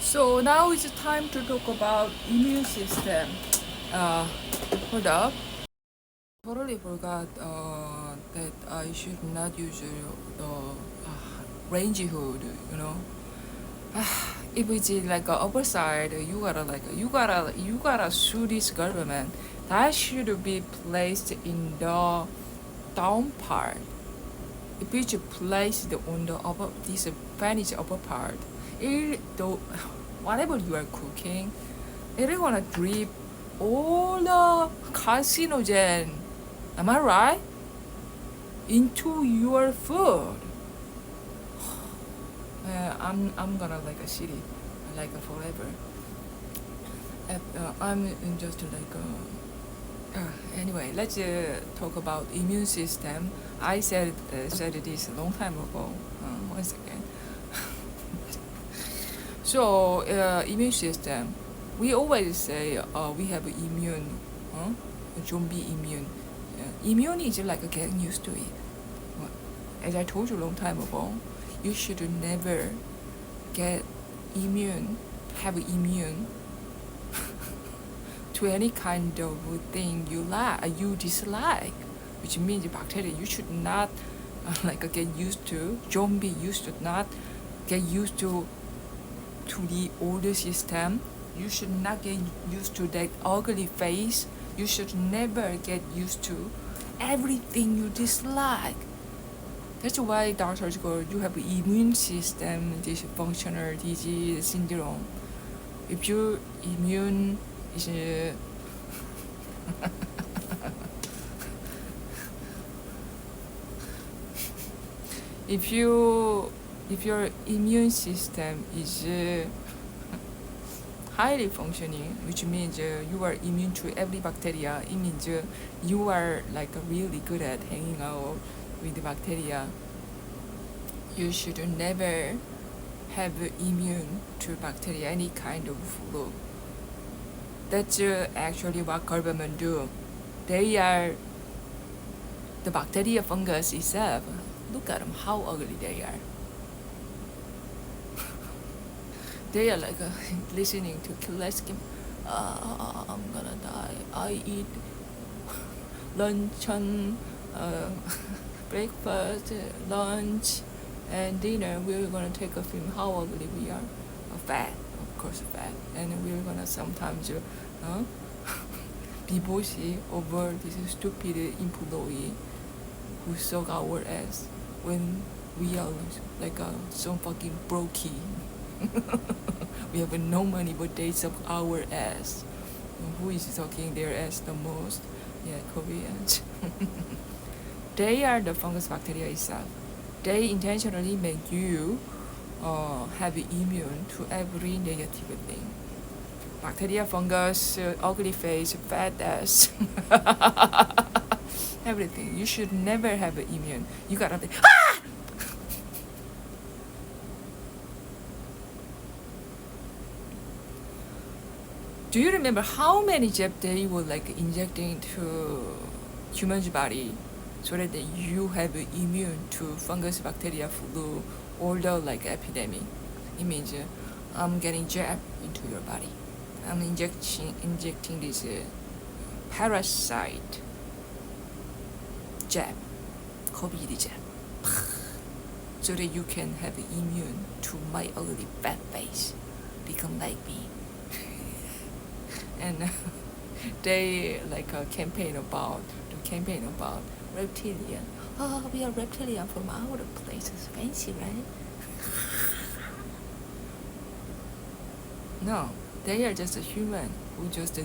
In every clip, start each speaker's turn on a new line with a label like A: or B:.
A: So now it's time to talk about immune system. Uh, Hold up. Totally forgot that I should not use the range hood. You know, if it's like a upper side, you gotta sue this government. That should be placed in the down part. If it's placed on the upper, this fan is upper part, it though whatever you are cooking, it is gonna drip all the carcinogen. Am I right? Into your food. I'm gonna like a city, like a forever. I'm just like anyway. Let's talk about immune system. I said this a long time ago. Once again. So immune system. We always say we have immune, zombie immune. Immune is like getting used to it. As I told you a long time ago, you should never get immune, have immune to any kind of thing you dislike, which means bacteria. You should not get used to. Zombie, you should not get used to the older system. You should not get used to that ugly face. You should never get used to everything you dislike. That's why doctors go, you have immune system dysfunctional disease syndrome. If your immune is if your immune system is highly functioning, which means you are immune to every bacteria, it means you are like really good at hanging out with the bacteria. You should never have immune to bacteria, any kind of flu. That's actually what government do. They are the bacteria, fungus itself. Look at them, how ugly they are. They are like listening to Kileskin. I'm gonna die. I eat lunch and breakfast, lunch, and dinner. We're gonna take a film how ugly we are. Fat, of course, fat, and we're gonna sometimes be bossy over this stupid employee who suck our ass when we are like so fucking brokey. We have no money, but they suck our ass. Who is sucking their ass the most? Yeah, Koreans. They are the fungus bacteria itself. They intentionally make you have immune to every negative thing. Bacteria, fungus, ugly face, fat ass, everything. You should never have immune. You gotta be. Do you remember how many jab they were like injecting into human's body so that you have immune to fungus, bacteria, flu, all the like epidemic? It means I'm getting jab into your body. I'm injecting this parasite jab, COVID jab, so that you can have immune to my ugly fat face, become like me. And they like campaign about reptilian. Oh, we are reptilian from outer places. Fancy, right? No, they are just a human who just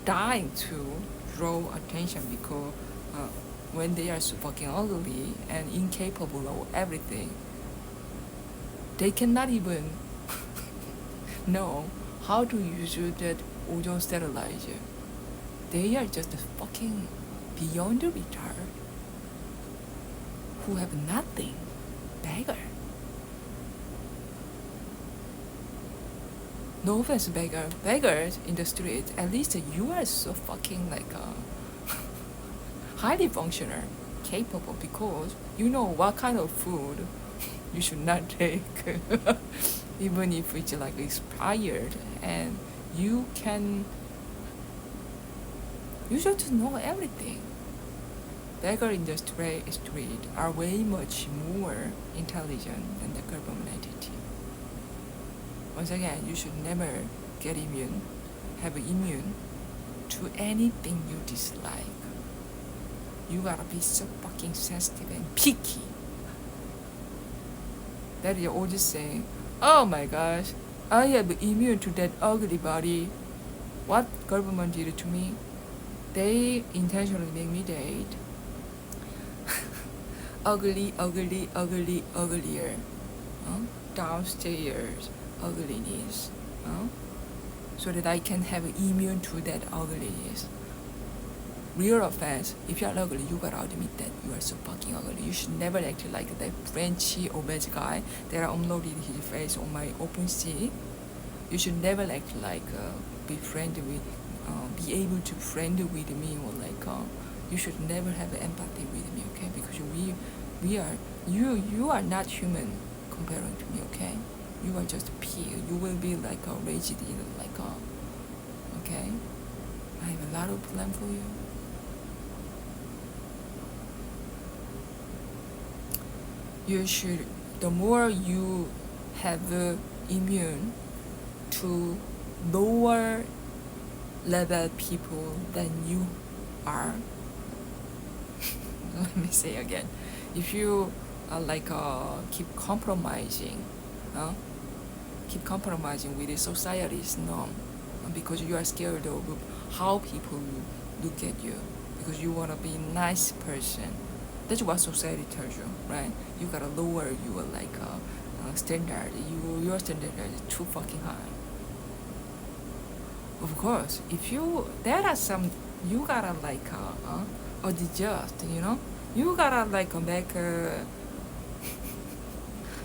A: dying to draw attention because when they are so fucking ugly and incapable of everything, they cannot even know how to use that ozone sterilizer. They are just fucking beyond the retard who have nothing. Beggar. No offense, beggar. Beggars in the street, at least you are so fucking like highly functional. capable because you know what kind of food you should not take, even if it's like expired, and you should know everything. Beggar in the street are way much more intelligent than the government entity. Once again, you should never have immune to anything you dislike. You gotta be so fucking sensitive and picky. That is all just saying, oh my gosh, I am immune to that ugly body. What government did to me? They intentionally make me date ugly, uglier. Downstairs ugliness. So that I can have immune to that ugliness. Real offense, if you are ugly, you gotta admit that you are so fucking ugly. You should never act like that Frenchy obese guy that uploaded his face on my OpenSea. You should never act like be able to friend with me, or like you should never have empathy with me, okay? Because you are not human comparing to me, okay? You are just a pig. You will be like raised in like okay? I have a lot of plan for you. You should, the more you have immune to lower level people than you are. Let me say again, if you keep compromising with the society's norm, because you are scared of how people look at you, because you want to be a nice person. That's what society tells you, right? You gotta lower your standard. Your standard is too fucking high. Of course, if there are some, you gotta adjust, you gotta make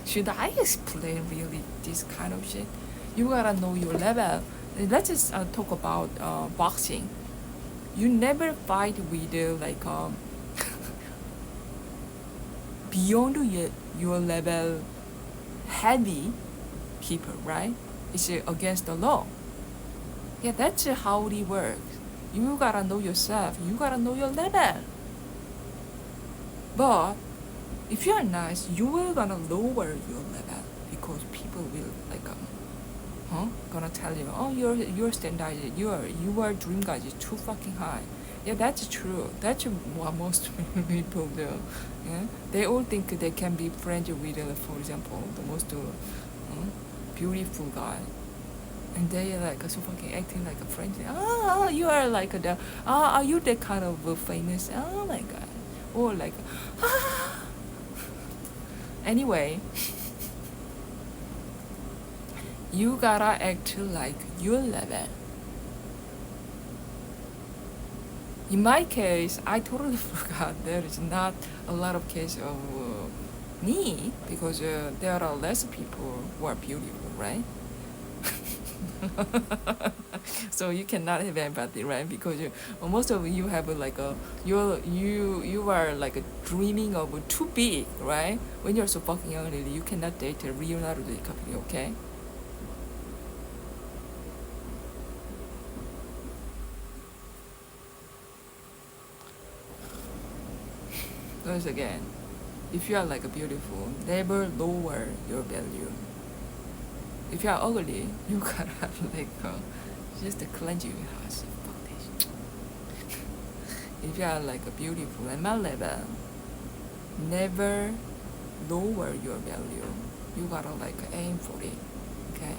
A: should I explain really this kind of shit? You gotta know your level. Let's just talk about boxing. You never fight with beyond your level heavy people, right? It's against the law. Yeah, that's how it works. You gotta know yourself. You gotta know your level. But if you are nice, you will gonna lower your level because people will gonna tell you, oh, your standard, your dream guys is too fucking high. Yeah, that's true. That's what most people do. Yeah, they all think they can be friends with, for example, the most beautiful guy, and they so fucking acting like a friend. You are are you that kind of famous? Oh my god, or anyway. You gotta act like your level. In my case, I totally forgot there is not a lot of case of me, because there are less people who are beautiful, right? So you cannot have empathy, right? Because most of you have you are dreaming of too big, right? When you're so fucking ugly, you cannot date Leonardo DiCaprio, okay? Once again, if you are beautiful, never lower your value. If you are ugly, you gotta just cleanse your house. If you are beautiful at my level, never lower your value. You gotta aim for it, okay?